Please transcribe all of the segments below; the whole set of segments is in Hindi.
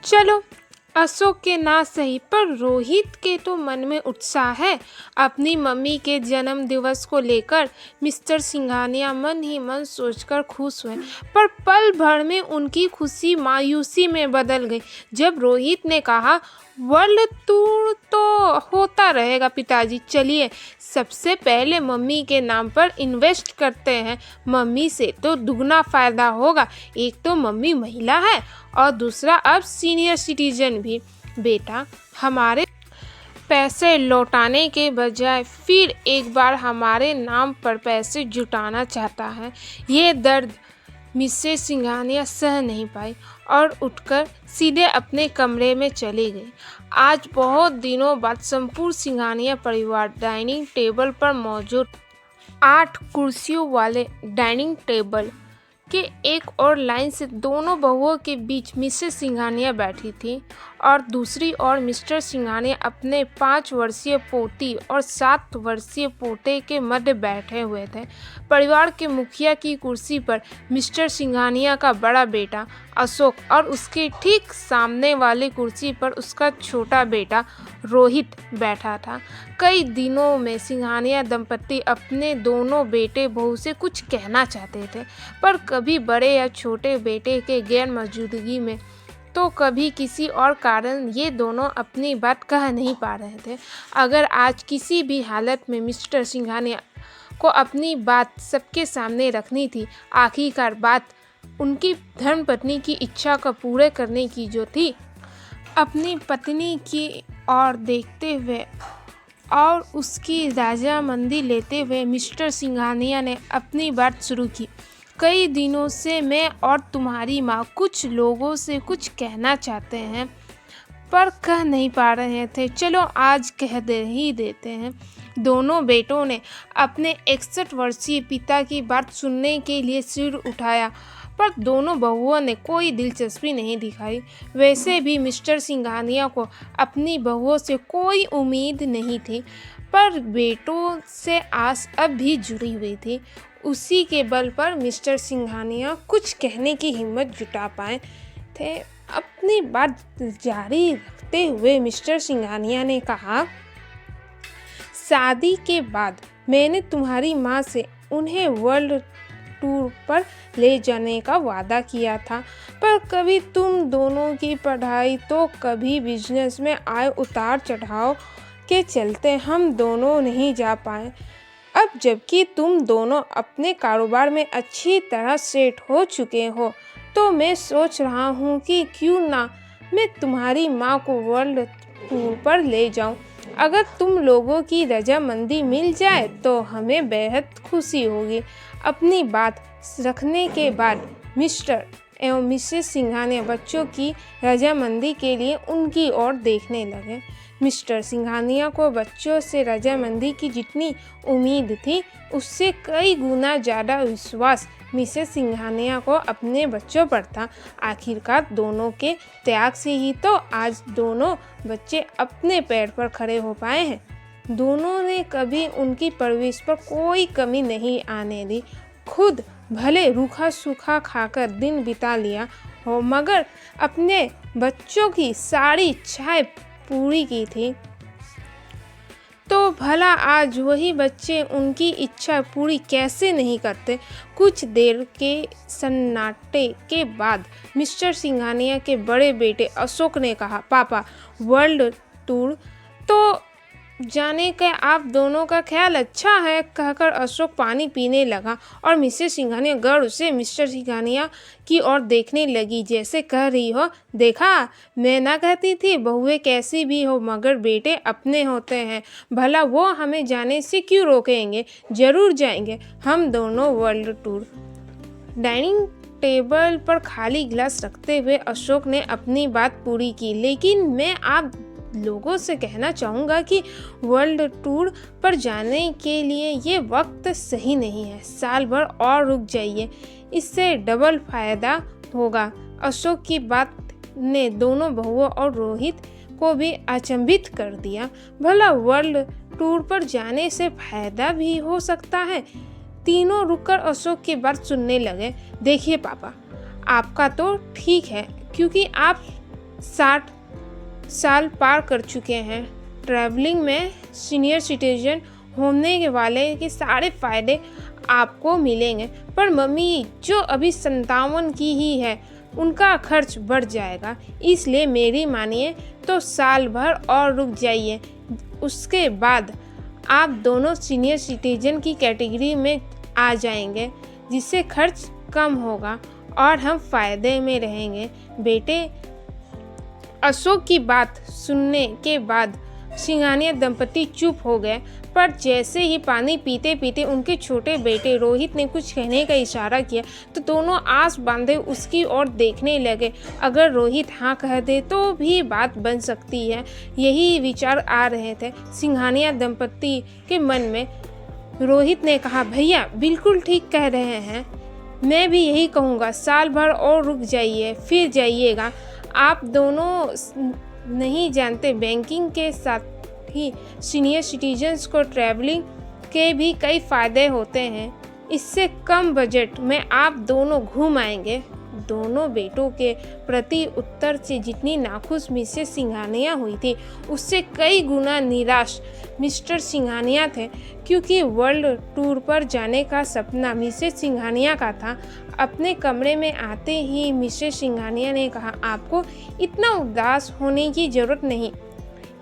चलो, अशोक के ना सही पर रोहित के तो मन में उत्साह है। अपनी मम्मी के जन्म दिवस को लेकर मिस्टर सिंघानिया मन ही मन सोचकर खुश हुए, पर पल भर में उनकी खुशी मायूसी में बदल गई जब रोहित ने कहा, वर्ल्ड टूर तो होता रहेगा पिताजी, चलिए सबसे पहले मम्मी के नाम पर इन्वेस्ट करते हैं। मम्मी से तो दुगना फायदा होगा, एक तो मम्मी महिला है और दूसरा अब सीनियर सिटीजन भी। बेटा हमारे पैसे लौटाने के बजाय फिर एक बार हमारे नाम पर पैसे जुटाना चाहता है। ये दर्द मिसेस सिंघानिया सह नहीं पाई और उठकर सीधे अपने कमरे में चली गई। आज बहुत दिनों बाद संपूर्ण सिंघानिया परिवार डाइनिंग टेबल पर मौजूद 8 कुर्सियों वाले डाइनिंग टेबल के एक और लाइन से दोनों बहुओं के बीच मिसेस सिंघानिया बैठी थी और दूसरी ओर मिस्टर सिंघानिया अपने 5 वर्षीय पोती और 7 वर्षीय पोते के मध्य बैठे हुए थे। परिवार के मुखिया की कुर्सी पर मिस्टर सिंघानिया का बड़ा बेटा अशोक और उसके ठीक सामने वाली कुर्सी पर उसका छोटा बेटा रोहित बैठा था। कई दिनों में सिंघानिया दंपति अपने दोनों बेटे बहू से कुछ कहना चाहते थे, पर कभी बड़े या छोटे बेटे के गैर मौजूदगी में तो कभी किसी और कारण ये दोनों अपनी बात कह नहीं पा रहे थे। अगर आज किसी भी हालत में मिस्टर सिंघानिया को अपनी बात सबके सामने रखनी थी, आखिरकार बात उनकी धर्मपत्नी की इच्छा को पूरे करने की जो थी। अपनी पत्नी की ओर देखते हुए और उसकी रजामंदी लेते हुए मिस्टर सिंघानिया ने अपनी बात शुरू की। कई दिनों से मैं और तुम्हारी माँ कुछ लोगों से कुछ कहना चाहते हैं, पर कह नहीं पा रहे थे। चलो आज कह दे ही देते हैं। दोनों बेटों ने अपने 61 वर्षीय पिता की बात सुनने के लिए सिर उठाया, पर दोनों बहुओं ने कोई दिलचस्पी नहीं दिखाई। वैसे भी मिस्टर सिंघानिया को अपनी बहुओं से कोई उम्मीद नहीं थी, पर बेटों से आस अब भी जुड़ी हुई थी। उसी के बल पर मिस्टर सिंघानिया कुछ कहने की हिम्मत जुटा पाए थे। अपनी बात जारी रखते हुए मिस्टर सिंघानिया ने कहा, शादी के बाद मैंने तुम्हारी माँ से उन्हें वर्ल्ड टूर पर ले जाने का वादा किया था, पर कभी तुम दोनों की पढ़ाई तो कभी बिजनेस में आए उतार चढ़ाव के चलते हम दोनों नहीं जा पाए। अब जबकि तुम दोनों अपने कारोबार में अच्छी तरह सेट हो चुके हो, तो मैं सोच रहा हूँ कि क्यों ना मैं तुम्हारी माँ को वर्ल्ड टूर पर ले जाऊँ। अगर तुम लोगों की रजामंदी मिल जाए तो हमें बेहद खुशी होगी। अपनी बात रखने के बाद मिस्टर एवं मिसेस सिंघानिया बच्चों की रजामंदी के लिए उनकी ओर देखने लगे। मिस्टर सिंघानिया को बच्चों से रजामंदी की जितनी उम्मीद थी, उससे कई गुना ज़्यादा विश्वास मिसेस सिंघानिया को अपने बच्चों पर था। आखिरकार दोनों के त्याग से ही तो आज दोनों बच्चे अपने पैर पर खड़े हो पाए हैं। दोनों ने कभी उनकी परवरिश पर कोई कमी नहीं आने दी। खुद भले रूखा सूखा खाकर दिन बिता लिया हो, मगर अपने बच्चों की सारी इच्छाएं पूरी की थी। तो भला आज वही बच्चे उनकी इच्छा पूरी कैसे नहीं करते। कुछ देर के सन्नाटे के बाद मिस्टर सिंघानिया के बड़े बेटे अशोक ने कहा, पापा वर्ल्ड टूर तो जाने का आप दोनों का ख्याल अच्छा है। कहकर अशोक पानी पीने लगा और मिसेस सिंघानिया गर्व से मिस्टर सिंघानिया की ओर देखने लगी, जैसे कह रही हो, देखा मैं ना कहती थी, बहुएं कैसी भी हो मगर बेटे अपने होते हैं, भला वो हमें जाने से क्यों रोकेंगे। जरूर जाएंगे हम दोनों वर्ल्ड टूर। डाइनिंग टेबल पर खाली गिलास रखते हुए अशोक ने अपनी बात पूरी की, लेकिन मैं आप लोगों से कहना चाहूँगा कि वर्ल्ड टूर पर जाने के लिए ये वक्त सही नहीं है। साल भर और रुक जाइए, इससे डबल फायदा होगा। अशोक की बात ने दोनों बहुओं और रोहित को भी अचंभित कर दिया। भला वर्ल्ड टूर पर जाने से फायदा भी हो सकता है। तीनों रुककर अशोक की बात सुनने लगे। देखिए पापा, आपका तो ठीक है, क्योंकि आप 60 साल पार कर चुके हैं। ट्रैवलिंग में सीनियर सिटीजन होने के वाले के सारे फ़ायदे आपको मिलेंगे, पर मम्मी जो अभी 57 की ही है उनका खर्च बढ़ जाएगा, इसलिए मेरी मानिए तो साल भर और रुक जाइए। उसके बाद आप दोनों सीनियर सिटीजन की कैटेगरी में आ जाएंगे, जिससे खर्च कम होगा और हम फ़ायदे में रहेंगे। बेटे, अशोक की बात सुनने के बाद सिंघानिया दंपति चुप हो गए, पर जैसे ही पानी पीते पीते उनके छोटे बेटे रोहित ने कुछ कहने का इशारा किया तो दोनों आस बांधे उसकी ओर देखने लगे। अगर रोहित हाँ कह दे तो भी बात बन सकती है, यही विचार आ रहे थे सिंघानिया दंपति के मन में। रोहित ने कहा, भैया बिल्कुल ठीक कह रहे हैं, मैं भी यही कहूँगा, साल भर और रुक जाइए फिर जाइएगा। आप दोनों नहीं जानते, बैंकिंग के साथ ही सीनियर सिटीजन्स को ट्रैवलिंग के भी कई फ़ायदे होते हैं। इससे कम बजट में आप दोनों घूम आएंगे। दोनों बेटों के प्रति उत्तर से जितनी नाखुश मिसेस सिंघानिया हुई थी, उससे कई गुना निराश मिस्टर सिंघानिया थे, क्योंकि वर्ल्ड टूर पर जाने का सपना मिसेस सिंघानिया का था। अपने कमरे में आते ही मिसेस सिंघानिया ने कहा, आपको इतना उदास होने की ज़रूरत नहीं।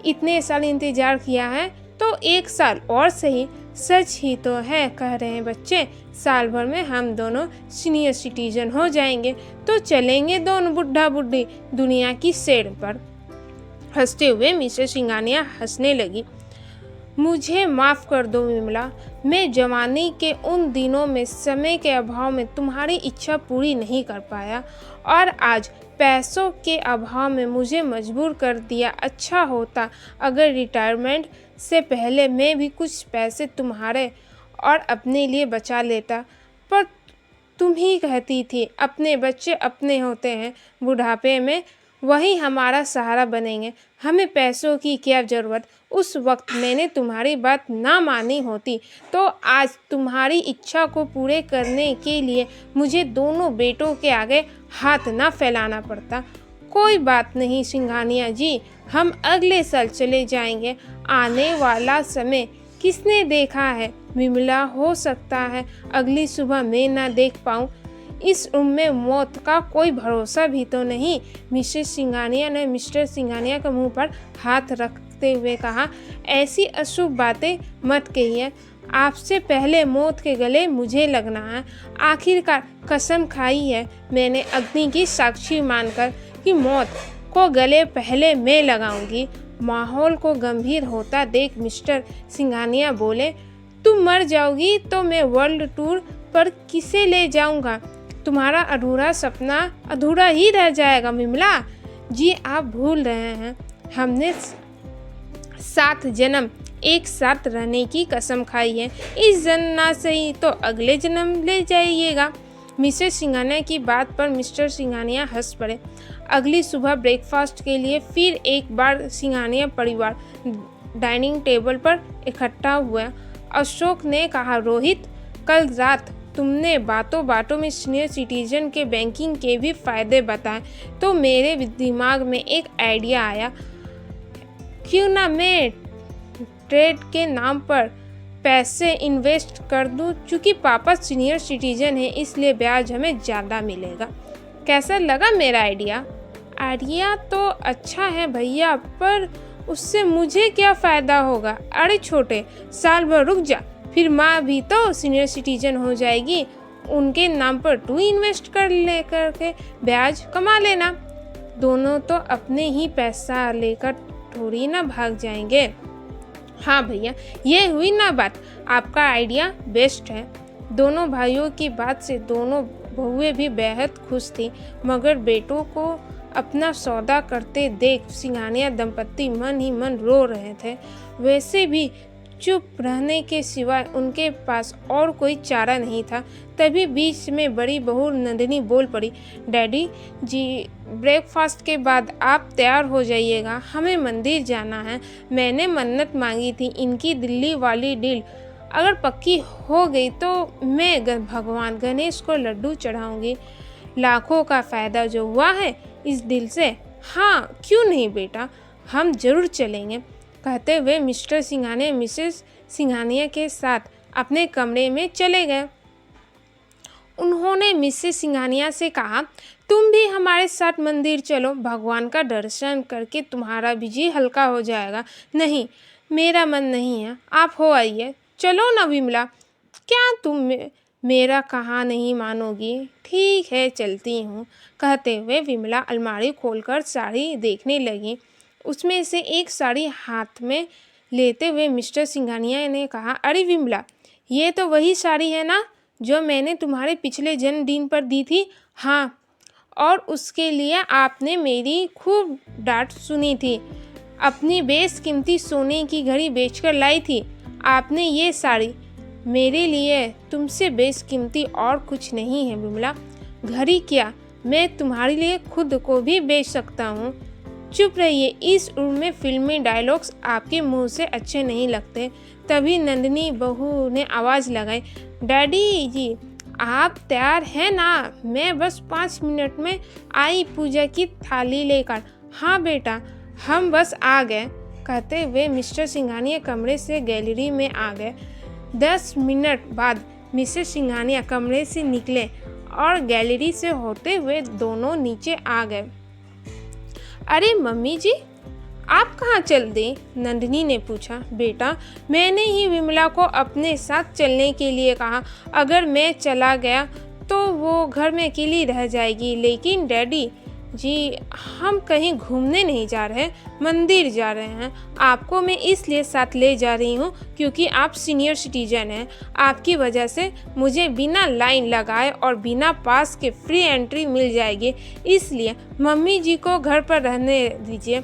इतने साल इंतज़ार किया है तो एक साल और सही। सच ही तो है कह रहे हैं बच्चे, साल भर में हम दोनों सीनियर सिटीजन हो जाएंगे तो चलेंगे दोनों बुढ़ा बुढ़ी दुनिया की सैर पर। हंसते हुए मिसेस सिंघानिया हंसने लगी। मुझे माफ़ कर दो विमला, मैं जवानी के उन दिनों में समय के अभाव में तुम्हारी इच्छा पूरी नहीं कर पाया और आज पैसों के अभाव में मुझे मजबूर कर दिया। अच्छा होता अगर रिटायरमेंट से पहले मैं भी कुछ पैसे तुम्हारे और अपने लिए बचा लेता, पर तुम ही कहती थी अपने बच्चे अपने होते हैं, बुढ़ापे में वही हमारा सहारा बनेंगे, हमें पैसों की क्या ज़रूरत। उस वक्त मैंने तुम्हारी बात ना मानी होती तो आज तुम्हारी इच्छा को पूरे करने के लिए मुझे दोनों बेटों के आगे हाथ ना फैलाना पड़ता। कोई बात नहीं सिंघानिया जी, हम अगले साल चले जाएंगे। आने वाला समय किसने देखा है विमला, हो सकता है अगली सुबह मैं ना देख पाऊँ। इस उम्र में मौत का कोई भरोसा भी तो नहीं। मिसेस सिंघानिया ने मिस्टर सिंघानिया के मुंह पर हाथ रखते हुए कहा, ऐसी अशुभ बातें मत कहिए। आपसे पहले मौत के गले मुझे लगना है। आखिरकार कसम खाई है मैंने अग्नि की साक्षी मानकर कि मौत को गले पहले मैं लगाऊंगी। माहौल को गंभीर होता देख मिस्टर सिंघानिया बोले, तुम मर जाओगी तो मैं वर्ल्ड टूर पर किसे ले जाऊंगा। तुम्हारा अधूरा सपना अधूरा ही रह जाएगा विमला जी। आप भूल रहे हैं, हमने 7 जन्म एक साथ रहने की कसम खाई है। इस जन्म ना सही तो अगले जन्म ले जाइएगा। मिसेस सिंघानिया की बात पर मिस्टर सिंघानिया हंस पड़े। अगली सुबह ब्रेकफास्ट के लिए फिर एक बार सिंघानिया परिवार डाइनिंग टेबल पर इकट्ठा हुआ। अशोक ने कहा, रोहित, कल रात तुमने बातों बातों में सीनियर सिटीजन के बैंकिंग के भी फ़ायदे बताए तो मेरे दिमाग में एक आइडिया आया। क्यों ना मैं ट्रेड के नाम पर पैसे इन्वेस्ट कर दूं, चूँकि पापा सीनियर सिटीजन है इसलिए ब्याज हमें ज़्यादा मिलेगा। कैसा लगा मेरा आइडिया? आइडिया तो अच्छा है भैया, पर उससे मुझे क्या फ़ायदा होगा? अरे छोटे, साल भर रुक जा, फिर माँ भी तो सीनियर सिटीजन हो जाएगी, उनके नाम पर तू इन्वेस्ट कर लेकर के ब्याज कमा लेना। दोनों तो अपने ही पैसा लेकर थोड़ी ना भाग जाएंगे। हाँ भैया, ये हुई ना बात, आपका आइडिया बेस्ट है। दोनों भाइयों की बात से दोनों बहुएं भी बेहद खुश थी, मगर बेटों को अपना सौदा करते देख सिंघानिया दंपति मन ही मन रो रहे थे। वैसे भी चुप रहने के सिवाय उनके पास और कोई चारा नहीं था। तभी बीच में बड़ी बहू नंदिनी बोल पड़ी, डैडी जी, ब्रेकफास्ट के बाद आप तैयार हो जाइएगा, हमें मंदिर जाना है। मैंने मन्नत मांगी थी, इनकी दिल्ली वाली डील अगर पक्की हो गई तो मैं भगवान गणेश को लड्डू चढ़ाऊंगी। लाखों का फ़ायदा जो हुआ है इस डील से हाँ, क्यों नहीं बेटा, हम ज़रूर चलेंगे, कहते हुए मिस्टर सिंघानिया मिसेस सिंघानिया के साथ अपने कमरे में चले गए। उन्होंने मिसेस सिंघानिया से कहा, तुम भी हमारे साथ मंदिर चलो, भगवान का दर्शन करके तुम्हारा भी जी हल्का हो जाएगा। नहीं, मेरा मन नहीं है, आप हो आइए। चलो ना विमला, क्या तुम मेरा कहा नहीं मानोगी? ठीक है, चलती हूँ, कहते हुए विमला अलमारी खोलकर साड़ी देखने लगी। उसमें से एक साड़ी हाथ में लेते हुए मिस्टर सिंघानिया ने कहा, अरे विमला, ये तो वही साड़ी है ना जो मैंने तुम्हारे पिछले जन्मदिन पर दी थी? हाँ, और उसके लिए आपने मेरी खूब डांट सुनी थी। अपनी बेशकीमती सोने की घड़ी बेचकर लाई थी आपने ये साड़ी। मेरे लिए तुमसे बेशकीमती और कुछ नहीं है विमला। घड़ी क्या, मैं तुम्हारे लिए खुद को भी बेच सकता हूँ। चुप रहिए, इस उम्र में फिल्मी डायलॉग्स आपके मुंह से अच्छे नहीं लगते। तभी नंदिनी बहू ने आवाज़ लगाई, डैडी जी, आप तैयार हैं ना? मैं बस 5 मिनट में आई पूजा की थाली लेकर। हाँ बेटा, हम बस आ गए, कहते हुए मिस्टर सिंघानिया कमरे से गैलरी में आ गए। 10 मिनट बाद मिसेस सिंघानिया कमरे से निकले और गैलरी से होते हुए दोनों नीचे आ गए। अरे मम्मी जी, आप कहाँ चल दी? नंदिनी ने पूछा। बेटा, मैंने ही विमला को अपने साथ चलने के लिए कहा। अगर मैं चला गया तो वो घर में अकेली रह जाएगी। लेकिन डैडी जी, हम कहीं घूमने नहीं जा रहे, मंदिर जा रहे हैं। आपको मैं इसलिए साथ ले जा रही हूँ क्योंकि आप सीनियर सिटीजन हैं। आपकी वजह से मुझे बिना लाइन लगाए और बिना पास के फ्री एंट्री मिल जाएगी। इसलिए मम्मी जी को घर पर रहने दीजिए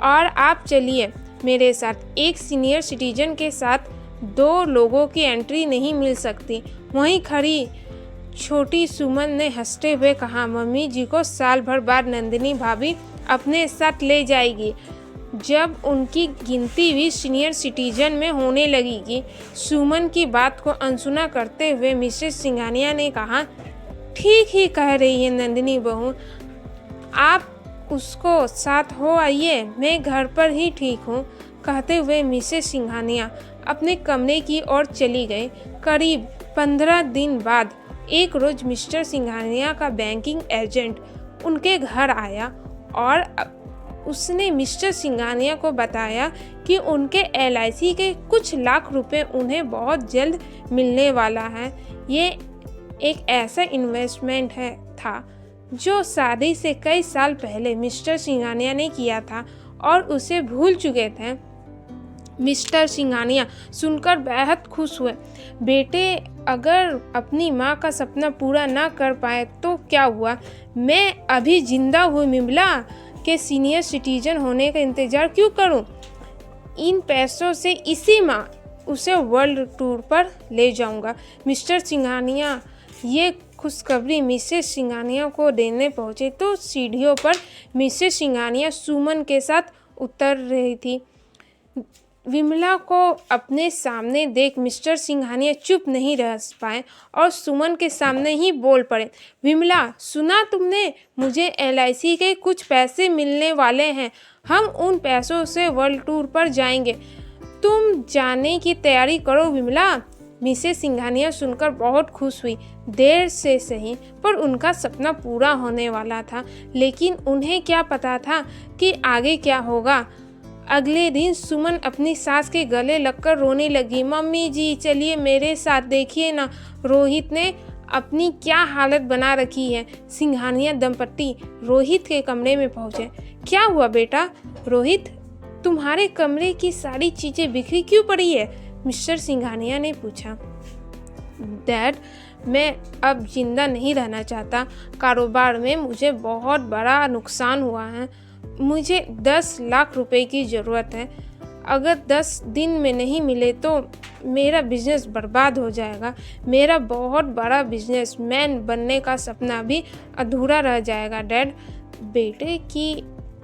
और आप चलिए मेरे साथ। एक सीनियर सिटीजन के साथ 2 लोगों की एंट्री नहीं मिल सकती। वहीं खड़ी छोटी सुमन ने हंसते हुए कहा, मम्मी जी को साल भर बाद नंदिनी भाभी अपने साथ ले जाएगी, जब उनकी गिनती भी सीनियर सिटीजन में होने लगेगी। सुमन की बात को अनसुना करते हुए मिसेस सिंघानिया ने कहा, ठीक ही कह रही है नंदिनी बहू, आप उसको साथ हो आइए, मैं घर पर ही ठीक हूँ, कहते हुए मिसेस सिंघानिया अपने कमरे की ओर चली गई। करीब 15 दिन बाद एक रोज़ मिस्टर सिंघानिया का बैंकिंग एजेंट उनके घर आया और उसने मिस्टर सिंघानिया को बताया कि उनके LIC के कुछ लाख रुपए उन्हें बहुत जल्द मिलने वाला है। ये एक ऐसा इन्वेस्टमेंट था जो शादी से कई साल पहले मिस्टर सिंघानिया ने किया था और उसे भूल चुके थे। मिस्टर सिंघानिया सुनकर बेहद खुश हुए। बेटे अगर अपनी माँ का सपना पूरा ना कर पाए तो क्या हुआ? मैं अभी जिंदा हूँ विमला के सीनियर सिटीजन होने का इंतज़ार क्यों करूँ? इन पैसों से इसी माँ उसे वर्ल्ड टूर पर ले जाऊँगा। मिस्टर सिंघानिया ये खुशखबरी मिसेस सिंघानिया को देने पहुँचे तो सीढ़ियों पर मिसेस सिंघानिया सुमन के साथ उतर रही थी। विमला को अपने सामने देख मिस्टर सिंघानिया चुप नहीं रह पाए और सुमन के सामने ही बोल पड़े, विमला सुना तुमने? मुझे LIC के कुछ पैसे मिलने वाले हैं। हम उन पैसों से वर्ल्ड टूर पर जाएंगे। तुम जाने की तैयारी करो विमला। मिसेस सिंघानिया सुनकर बहुत खुश हुई। देर से सही पर उनका सपना पूरा होने वाला था, लेकिन उन्हें क्या पता था कि आगे क्या होगा। अगले दिन सुमन अपनी सास के गले लगकर रोने लगी, मम्मी जी चलिए मेरे साथ, देखिए ना रोहित ने अपनी क्या हालत बना रखी है। सिंघानिया दंपत्ति रोहित के कमरे में पहुंचे। क्या हुआ बेटा? रोहित, तुम्हारे कमरे की सारी चीज़ें बिखरी क्यों पड़ी है? मिस्टर सिंघानिया ने पूछा। डैड, मैं अब जिंदा नहीं रहना चाहता। कारोबार में मुझे बहुत बड़ा नुकसान हुआ है। मुझे 10 लाख रुपए की ज़रूरत है। अगर 10 दिन में नहीं मिले तो मेरा बिजनेस बर्बाद हो जाएगा। मेरा बहुत बड़ा बिजनेसमैन बनने का सपना भी अधूरा रह जाएगा। डैड, बेटे की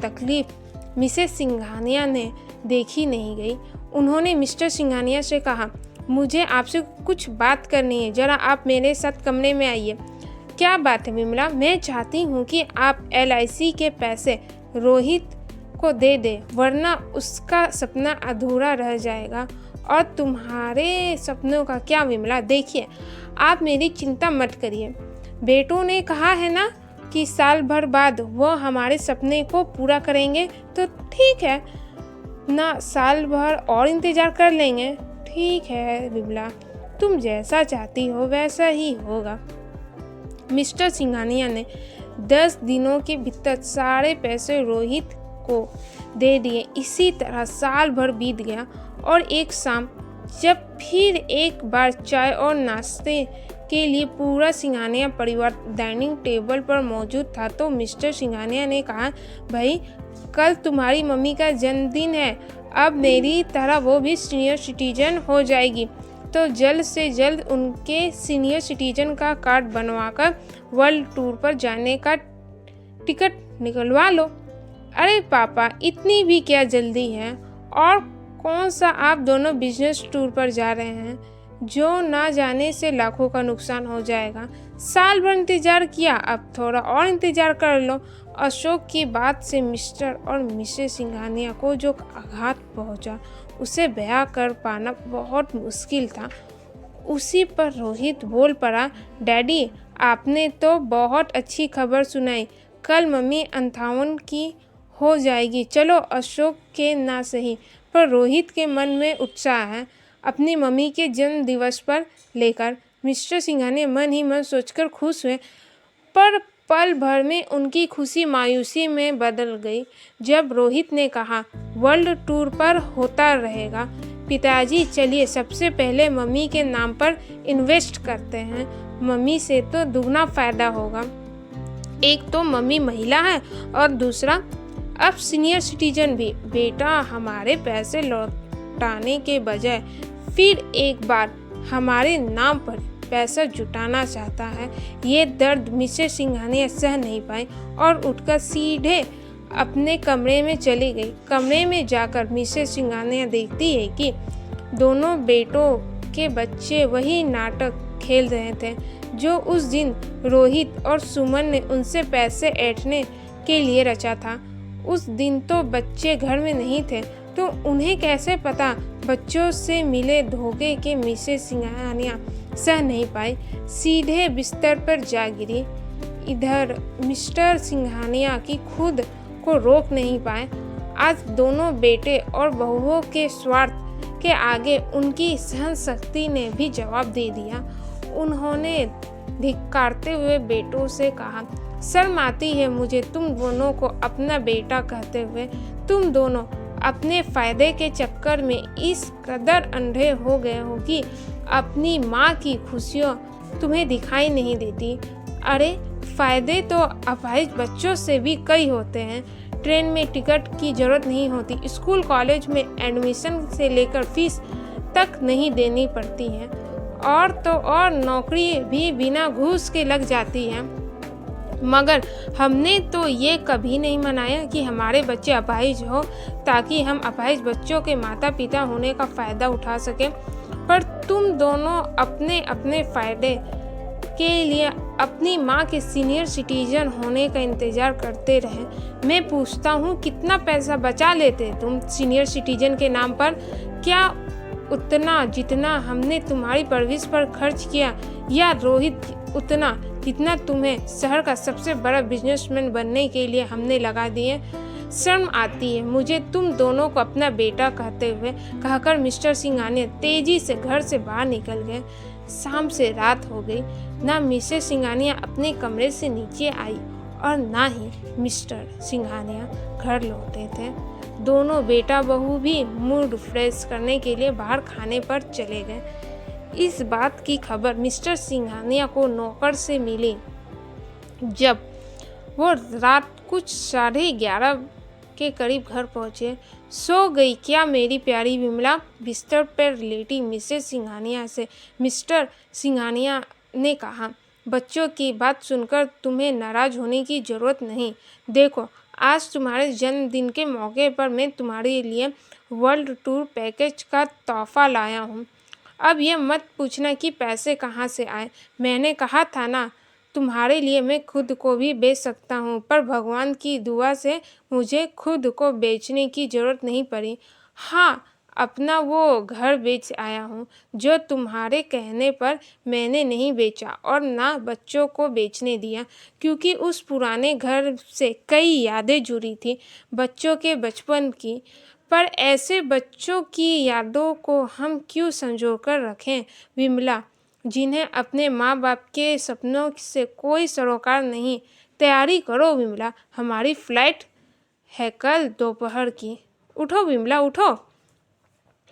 तकलीफ मिसेस सिंघानिया ने देखी नहीं गई। उन्होंने मिस्टर सिंघानिया से कहा, मुझे आपसे कुछ बात करनी है, ज़रा आप मेरे साथ कमरे में आइए। क्या बात है विमला? मैं चाहती हूँ कि आप LIC के पैसे रोहित को दे दे, वरना उसका सपना अधूरा रह जाएगा। और तुम्हारे सपनों का क्या विमला, देखिए आप मेरी चिंता मत करिए। बेटों ने कहा है ना कि साल भर बाद वो हमारे सपने को पूरा करेंगे, तो ठीक है ना, साल भर और इंतज़ार कर लेंगे। ठीक है विमला, तुम जैसा चाहती हो वैसा ही होगा। मिस्टर सिंघानिया ने 10 दिनों के भीतर सारे पैसे रोहित को दे दिए। इसी तरह साल भर बीत गया और एक शाम जब फिर एक बार चाय और नाश्ते के लिए पूरा सिंघानिया परिवार डाइनिंग टेबल पर मौजूद था तो मिस्टर सिंघानिया ने कहा, भाई कल तुम्हारी मम्मी का जन्मदिन है। अब मेरी तरह वो भी सीनियर सिटीजन हो जाएगी, तो जल्द से जल्द उनके सीनियर सिटीजन का कार्ड बनवाकर वर्ल्ड टूर पर जाने का टिकट निकलवा लो। अरे पापा, इतनी भी क्या जल्दी है? और कौन सा आप दोनों बिजनेस टूर पर जा रहे हैं, जो ना जाने से लाखों का नुकसान हो जाएगा। साल भर इंतजार किया, अब थोड़ा और इंतजार कर लो। अशोक की बात से मिस्टर और मिसेस सिंघानिया को जो आघात पहुंचा, उसे बयां कर पाना बहुत मुश्किल था। उसी पर रोहित बोल पड़ा, डैडी आपने तो बहुत अच्छी खबर सुनाई, कल मम्मी 58 की हो जाएगी। चलो अशोक के ना सही, पर रोहित के मन में उत्साह है अपनी मम्मी के जन्म दिवस पर लेकर। मिस्टर सिंघानिया मन ही मन सोचकर खुश हुए, पर पल भर में उनकी खुशी मायूसी में बदल गई जब रोहित ने कहा, वर्ल्ड टूर पर होता रहेगा पिताजी, चलिए सबसे पहले मम्मी के नाम पर इन्वेस्ट करते हैं। मम्मी से तो दुगना फायदा होगा। एक तो मम्मी महिला है और दूसरा अब सीनियर सिटीजन भी। बेटा हमारे पैसे लौटाने के बजाय फिर एक बार हमारे नाम पर पैसा जुटाना चाहता है। ये दर्द मिसेस सिंघानिया सह नहीं पाई और उठकर सीधे अपने कमरे में चली गई। कमरे में जाकर मिसेस सिंघानिया देखती है कि दोनों बेटों के बच्चे वही नाटक खेल रहे थे जो उस दिन रोहित और सुमन ने उनसे पैसे ऐंठने के लिए रचा था। उस दिन तो बच्चे घर में नहीं थे, तो उन्हें कैसे पता? बच्चों से मिले धोखे के मिसेस सिंघानिया सह नहीं पाई, सीधे बिस्तर पर जा गिरी। इधर मिस्टर सिंघानिया की खुद को रोक नहीं पाए। आज दोनों बेटे और बहुओं के स्वार्थ के आगे उनकी सहन शक्ति ने भी जवाब दे दिया। उन्होंने धिक्कारते हुए बेटों से कहा, शर्म आती है मुझे तुम दोनों को अपना बेटा कहते हुए। तुम दोनों अपने फायदे के चक्कर में इस कदर अंधे हो गए हो कि अपनी माँ की खुशियाँ तुम्हें दिखाई नहीं देती। अरे फायदे तो अपाहिज बच्चों से भी कई होते हैं। ट्रेन में टिकट की जरूरत नहीं होती, स्कूल कॉलेज में एडमिशन से लेकर फीस तक नहीं देनी पड़ती है, और तो और नौकरी भी बिना घूस के लग जाती है। मगर हमने तो ये कभी नहीं मनाया कि हमारे बच्चे अपाहिज हो ताकि हम अपाहिज बच्चों के माता पिता होने का फ़ायदा उठा सकें। पर तुम दोनों अपने अपने फ़ायदे के लिए अपनी माँ के सीनियर सिटीजन होने का इंतज़ार करते रहे। मैं पूछता हूँ कितना पैसा बचा लेते तुम सीनियर सिटीजन के नाम पर? क्या उतना जितना हमने तुम्हारी परवरिश पर खर्च किया, या रोहित उतना जितना तुम्हें शहर का सबसे बड़ा बिजनेसमैन बनने के लिए हमने लगा दिए? शर्म आती है मुझे तुम दोनों को अपना बेटा कहते हुए, कहकर मिस्टर सिंघानिया तेजी से घर से बाहर निकल गए। शाम से रात हो गई। ना मिसेस सिंघानिया अपने कमरे से नीचे आई और ना ही मिस्टर सिंघानिया घर लौटे थे। दोनों बेटा बहू भी मूड फ्रेश करने के लिए बाहर खाने पर चले गए। इस बात की खबर मिस्टर सिंघानिया को नौकर से मिली जब वो रात कुछ 11:30 के करीब घर पहुंचे। सो गई क्या मेरी प्यारी विमला? बिस्तर पर लेटी मिसेस सिंघानिया से मिस्टर सिंघानिया ने कहा, बच्चों की बात सुनकर तुम्हें नाराज़ होने की ज़रूरत नहीं। देखो आज तुम्हारे जन्मदिन के मौके पर मैं तुम्हारे लिए वर्ल्ड टूर पैकेज का तोहफा लाया हूँ। अब यह मत पूछना कि पैसे कहाँ से आए। मैंने कहा था ना तुम्हारे लिए मैं खुद को भी बेच सकता हूँ, पर भगवान की दुआ से मुझे खुद को बेचने की ज़रूरत नहीं पड़ी। हाँ, अपना वो घर बेच आया हूँ जो तुम्हारे कहने पर मैंने नहीं बेचा और ना बच्चों को बेचने दिया, क्योंकि उस पुराने घर से कई यादें जुड़ी थी बच्चों के बचपन की। पर ऐसे बच्चों की यादों को हम क्यों संजो कर रखें विमला, जिन्हें अपने माँ बाप के सपनों से कोई सरोकार नहीं। तैयारी करो विमला, हमारी फ्लाइट है कल दोपहर की। उठो विमला, उठो।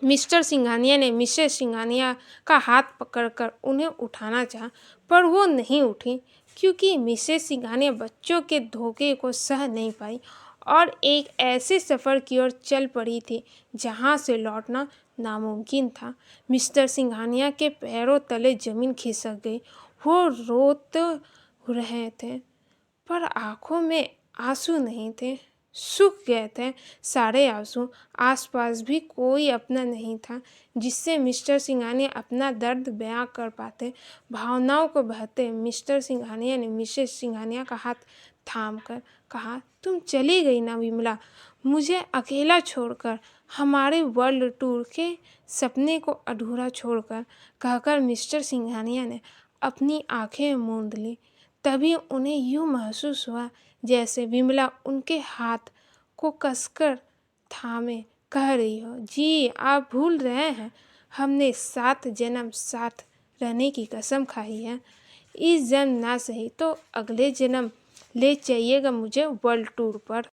मिस्टर सिंघानिया ने मिसेस सिंघानिया का हाथ पकड़कर उन्हें उठाना चाहा, पर वो नहीं उठी, क्योंकि मिसेस सिंघानिया बच्चों के धोखे को सह नहीं पाई और एक ऐसे सफ़र की ओर चल पड़ी थी जहाँ से लौटना नामुमकिन था। मिस्टर सिंघानिया के पैरों तले जमीन खिसक गई। वो रोते रहे थे, पर आंखों में आंसू नहीं थे, सूख गए थे सारे आंसू। आसपास भी कोई अपना नहीं था जिससे मिस्टर सिंघानिया अपना दर्द बयां कर पाते। भावनाओं को बहते मिस्टर सिंघानिया ने मिसेस सिंघानिया का हाथ थाम कर कहा, तुम चली गई ना विमला, मुझे अकेला छोड़कर, हमारे वर्ल्ड टूर के सपने को अधूरा छोड़कर, कहकर मिस्टर सिंघानिया ने अपनी आंखें मूंद ली। तभी उन्हें यूँ महसूस हुआ जैसे विमला उनके हाथ को कसकर थामे कह रही हो, जी आप भूल रहे हैं, हमने 7 जन्म साथ रहने की कसम खाई है। इस जन्म ना सही तो अगले जन्म ले जाइएगा मुझे वर्ल्ड टूर पर।